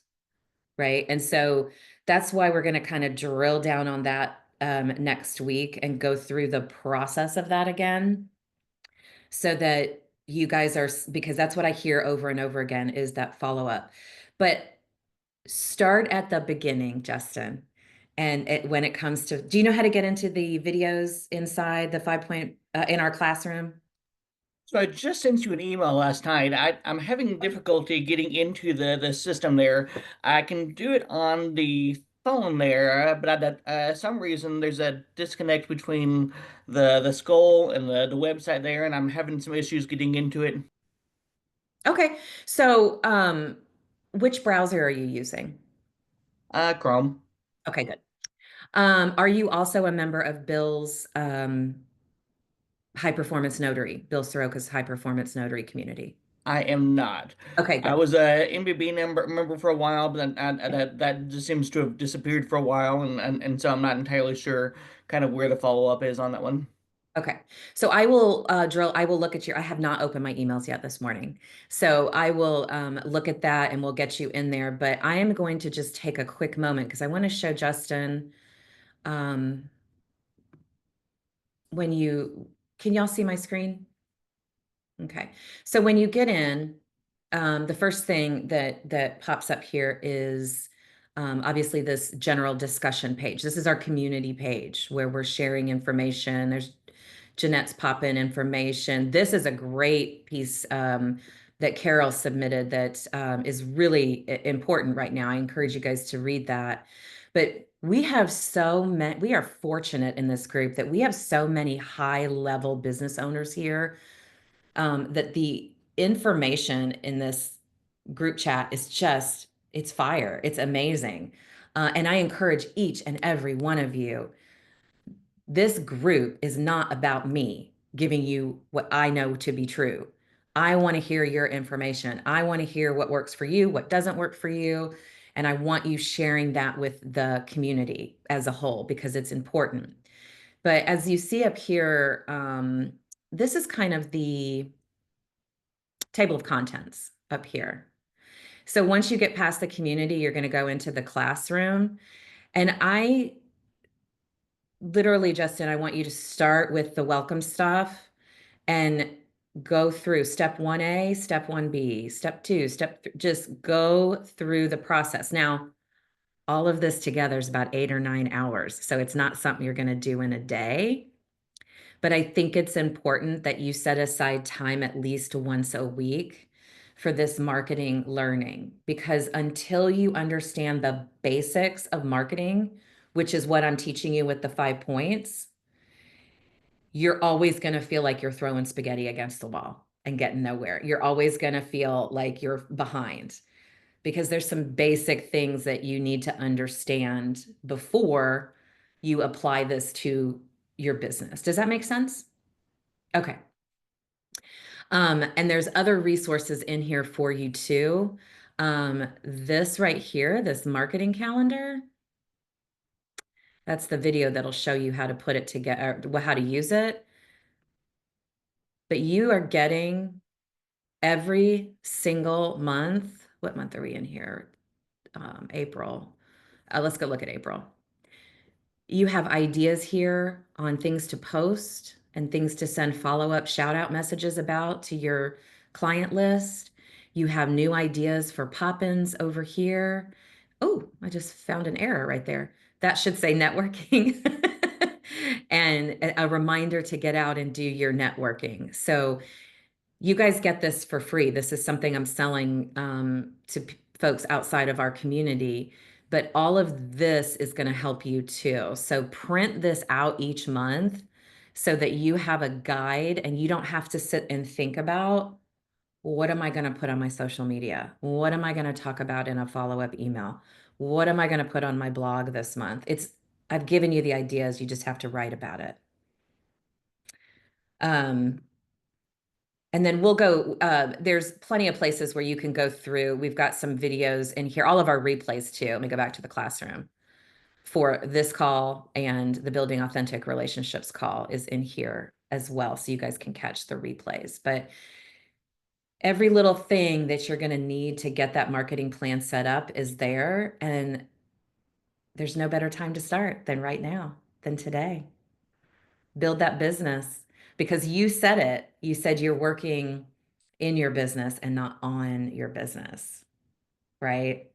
right? And so that's why we're going to kind of drill down on that next week and go through the process of that again, so that you guys are, because that's what I hear over and over again is that follow up. But start at the beginning, Justin. And when it comes to, do you know how to get into the videos inside the 5-point in our classroom? So I just sent you an email last night. I'm having difficulty getting into the system there. I can do it on the phone there, but some reason there's a disconnect between the skull and the website there, and I'm having some issues getting into it. Okay. So, which browser are you using? Chrome. Okay, good. Are you also a member of Bill's High Performance Notary, Bill Soroka's High Performance Notary community? I am not. Okay, I good. was a MBB member for a while, but then that just seems to have disappeared for a while, and so I'm not entirely sure kind of where the follow up is on that one. Okay. So I will I will look at I have not opened my emails yet this morning. So I will look at that and we'll get you in there. But I am going to just take a quick moment because I want to show Justin um, when can y'all see my screen? Okay. So when you get in, the first thing that pops up here is obviously this general discussion page. This is our community page where we're sharing information. There's Jeanette's pop-in information. This is a great piece that Carol submitted that is really important right now. I encourage you guys to read that. But we have we are fortunate in this group that we have so many high-level business owners here, that the information in this group chat is just, it's fire. It's amazing. And I encourage each and every one of you, this group is not about me giving you what I know to be true. I want to hear your information. I want to hear what works for you, what doesn't work for you. And I want you sharing that with the community as a whole because it's important. But as you see up here, this is kind of the table of contents up here. So once you get past the community, you're going to go into the classroom. And I literally, Justin, I want you to start with the welcome stuff and go through step 1A, step 1B, step 2, just go through the process. Now, all of this together is about 8 or 9 hours. So it's not something you're going to do in a day. But I think it's important that you set aside time at least once a week for this marketing learning, because until you understand the basics of marketing, which is what I'm teaching you with the 5 points, you're always going to feel like you're throwing spaghetti against the wall and getting nowhere. You're always going to feel like you're behind because there's some basic things that you need to understand before you apply this to your business. Does that make sense? Okay. And there's other resources in here for you too. This right here, this marketing calendar, That's the video that'll show you how to put it together, how to use it. But you are getting every single month. What month are we in here? April. Let's go look at April. You have ideas here on things to post and things to send follow-up shout-out messages about to your client list. You have new ideas for pop-ins over here. Oh, I just found an error right there. That should say networking. And a reminder to get out and do your networking. So you guys get this for free. This is something I'm selling to folks outside of our community, but all of this is going to help you too. So print this out each month so that you have a guide and you don't have to sit and think about, what am I going to put on my social media? What am I going to talk about in a follow-up email? What am I going to put on my blog this month? I've given you the ideas, you just have to write about it. And then we'll go, there's plenty of places where you can go through. We've got some videos in here, all of our replays too. Let me go back to the classroom. For this call and the Building Authentic Relationships call is in here as well. So you guys can catch the replays. But every little thing that you're going to need to get that marketing plan set up is there. And there's no better time to start than right now, than today. Build that business because you said it. You said you're working in your business and not on your business, right?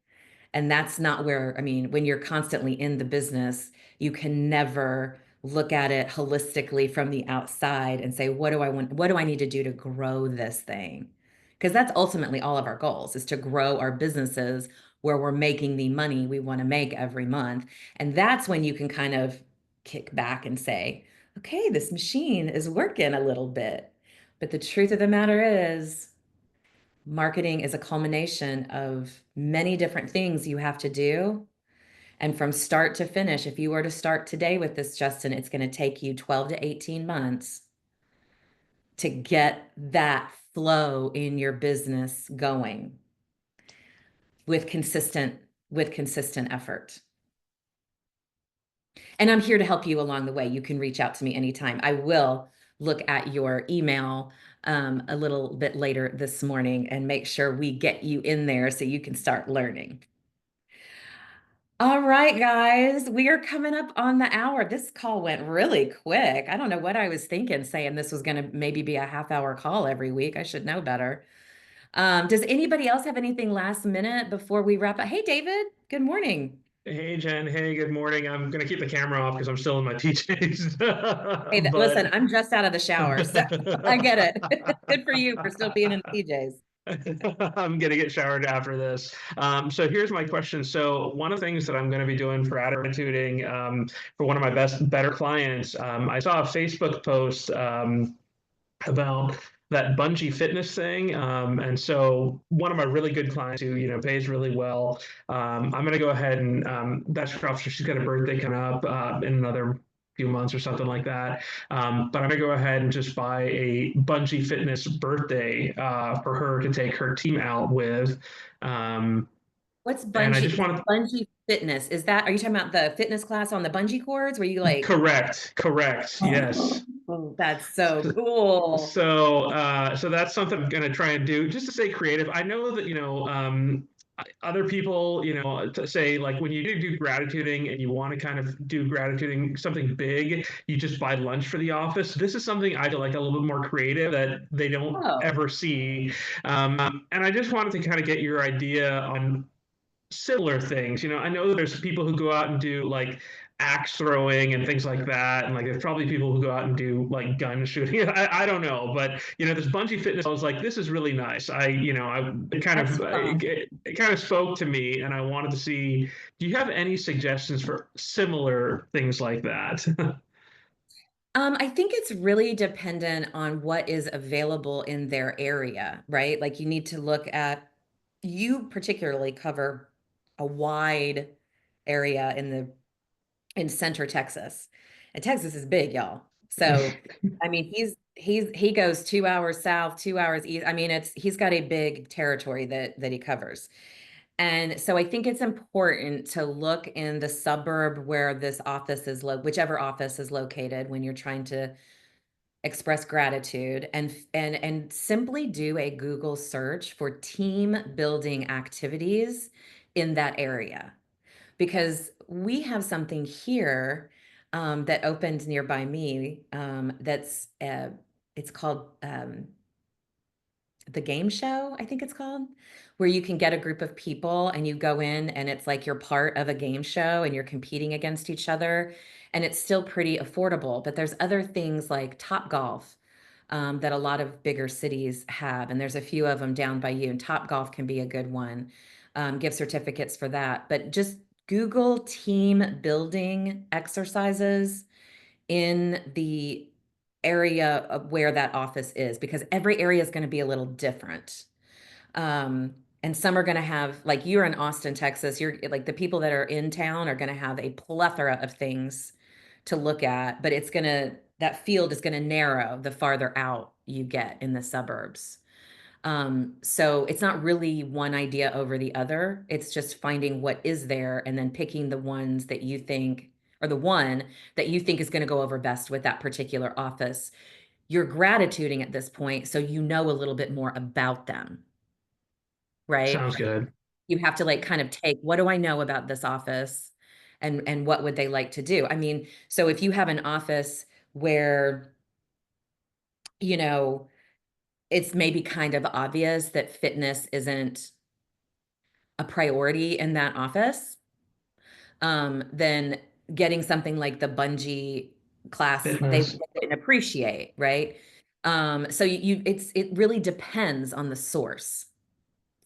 And that's not where, I mean, when you're constantly in the business, you can never look at it holistically from the outside and say, what do I want? What do I need to do to grow this thing? Because that's ultimately all of our goals is to grow our businesses where we're making the money we want to make every month. And that's when you can kind of kick back and say, okay, this machine is working a little bit. But the truth of the matter is, marketing is a culmination of many different things you have to do. And from start to finish, if you were to start today with this, Justin, it's going to take you 12 to 18 months to get that flow in your business going with consistent effort. And I'm here to help you along the way. You can reach out to me anytime. I will look at your email a little bit later this morning and make sure we get you in there so you can start learning. All right, guys, we are coming up on the hour. This call went really quick. I don't know what I was thinking, saying this was going to maybe be a half-hour call every week. I should know better. Does anybody else have anything last minute before we wrap up? Hey, David, good morning. Hey Jen, hey, good morning. I'm gonna keep the camera off because I'm still in my PJs. Hey, listen, I'm just out of the shower, so I get it. Good for you for still being in the PJs. I'm gonna get showered after this. So here's my question. So one of the things that I'm gonna be doing for attituding for one of my better clients, I saw a Facebook post about that bungee fitness thing. And so one of my really good clients who, pays really well, I'm going to go ahead and that's her officer. She's got a birthday coming up in another few months or something like that. But I'm going to go ahead and just buy a bungee fitness birthday for her to take her team out with. What's And I bungee? just want Bungee fitness. Are you talking about the fitness class on the bungee cords where you like? correct, yes. Oh, that's so cool. So that's something I'm going to try and do just to stay creative. I know that, other people, to say like when you do gratituding and you want to kind of do gratituding something big, you just buy lunch for the office. This is something I do like a little bit more creative that they don't Oh. ever see. And I just wanted to kind of get your idea on similar things. I know that there's people who go out and do like axe throwing and things like that, and like there's probably people who go out and do like gun shooting. I don't know, but this bungee fitness, I was like, this is really nice. It kind That's of fun. it kind of spoke to me, and I wanted to see. Do you have any suggestions for similar things like that? I think it's really dependent on what is available in their area, right? Like you need to look at, you particularly cover a wide area in center Texas. And Texas is big, y'all. So, I mean, he goes 2 hours south, 2 hours east. I mean, he's got a big territory that he covers. And so I think it's important to look in the suburb where this office is whichever office is located when you're trying to express gratitude, and simply do a Google search for team building activities in that area. Because we have something here that opened nearby me, that's it's called the game show, I think it's called, where you can get a group of people and you go in and it's like you're part of a game show and you're competing against each other. And it's still pretty affordable, but there's other things like Top Golf that a lot of bigger cities have. And there's a few of them down by you, and Top Golf can be a good one. Give certificates for that. But just Google team building exercises in the area of where that office is, because every area is going to be a little different. And some are going to have, like, you're in Austin, Texas, you're like, the people that are in town are going to have a plethora of things to look at, but that field is going to narrow the farther out you get in the suburbs. So it's not really one idea over the other. It's just finding what is there and then picking the ones that you think, or the one that you think is going to go over best with that particular office. You're gratituding at this point, so you know a little bit more about them, right? Sounds good. You have to like kind of take, what do I know about this office, and what would they like to do? I mean, so if you have an office where, you know, it's maybe kind of obvious that fitness isn't a priority in that office, then getting something like the bungee class, they Fitness. didn't appreciate, right? So it really depends on the source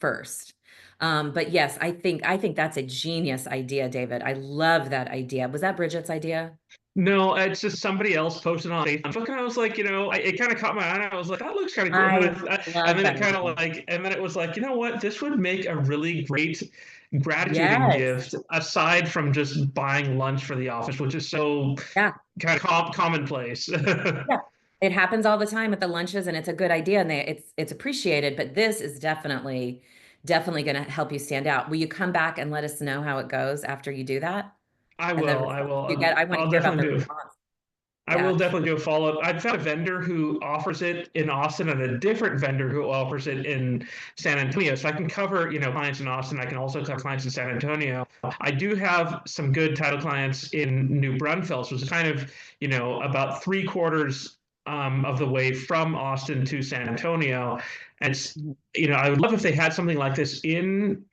first. But yes, I think that's a genius idea, David. I love that idea. Was that Bridget's idea? No, it's just somebody else posted on Facebook, and I was like, it kind of caught my eye. And I was like, that looks kind of cool. And I then and love then that it kind idea. of like, and then it was like, you know what? This would make a really great gratituding Yes. gift aside from just buying lunch for the office, which is so Yeah. kind of commonplace. Yeah. It happens all the time at the lunches, and it's a good idea, and it's appreciated, but this is definitely going to help you stand out. Will you come back and let us know how it goes after you do that? I And the will. I response will. you get? I want I'll to hear about definitely the do. response. I will Yeah. definitely do a follow up. I found a vendor who offers it in Austin and a different vendor who offers it in San Antonio. So I can cover, clients in Austin. I can also cover clients in San Antonio. I do have some good title clients in New Braunfels, which is kind of, about 3/4 of the way from Austin to San Antonio. And it's, I would love if they had something like this in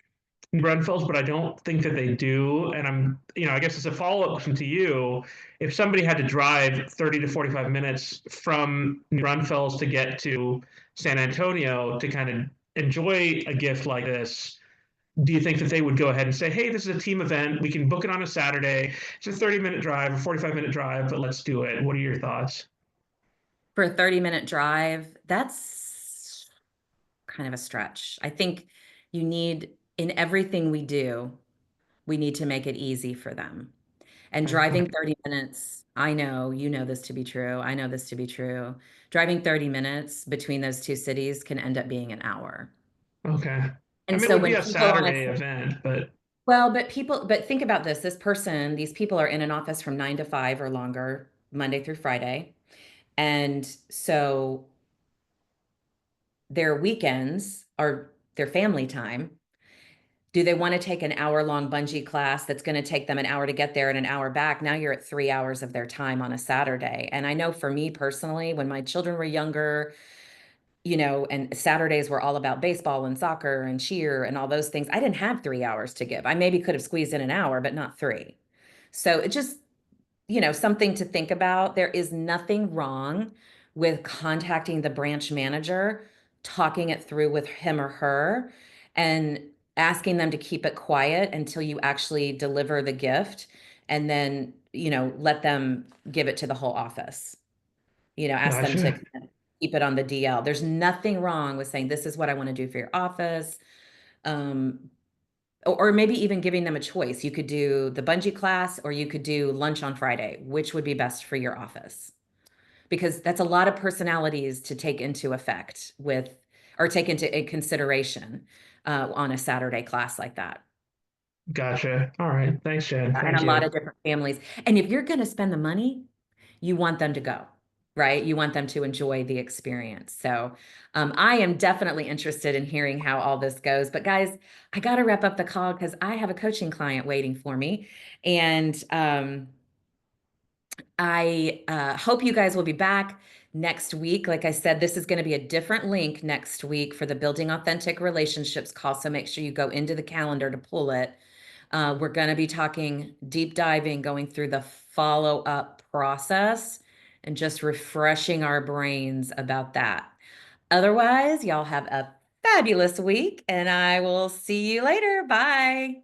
Braunfels, but I don't think that they do. And I guess it's a follow-up question to you. If somebody had to drive 30 to 45 minutes from New Braunfels to get to San Antonio to kind of enjoy a gift like this, do you think that they would go ahead and say, hey, this is a team event. We can book it on a Saturday. It's a 30-minute drive, a 45-minute drive, but let's do it. What are your thoughts? For a 30-minute drive, that's kind of a stretch. I think in everything we do, we need to make it easy for them. And driving 30 minutes, I know you know this to be true. I know this to be true. Driving 30 minutes between those two cities can end up being an hour. Okay. I And mean, it so would be when a people Saturday event, but but think about this. These people are in an office from 9 to 5 or longer, Monday through Friday. And so their weekends are their family time. Do they want to take an hour-long bungee class that's going to take them an hour to get there and an hour back? Now you're at 3 hours of their time on a Saturday. And I know for me personally, when my children were younger, and Saturdays were all about baseball and soccer and cheer and all those things, I didn't have 3 hours to give. I maybe could have squeezed in an hour, but not three. So it just, something to think about. There is nothing wrong with contacting the branch manager, talking it through with him or her, and asking them to keep it quiet until you actually deliver the gift, and then, let them give it to the whole office. Ask them to gotcha. keep it on the DL. There's nothing wrong with saying, this is what I want to do for your office. Um, or maybe even giving them a choice. You could do the bungee class or you could do lunch on Friday. Which would be best for your office? Because that's a lot of personalities to take into effect with, or take into consideration on a Saturday class like that. Gotcha. All right. Thanks, Jen. And Thank a lot you. of different families. And if you're going to spend the money, you want them to go, right? You want them to enjoy the experience. So I am definitely interested in hearing how all this goes. But guys, I got to wrap up the call because I have a coaching client waiting for me. And I hope you guys will be back next week. Like I said, this is going to be a different link next week for the Building Authentic Relationships call. So make sure you go into the calendar to pull it. We're going to be talking deep diving, going through the follow-up process and just refreshing our brains about that. Otherwise, y'all have a fabulous week and I will see you later. Bye.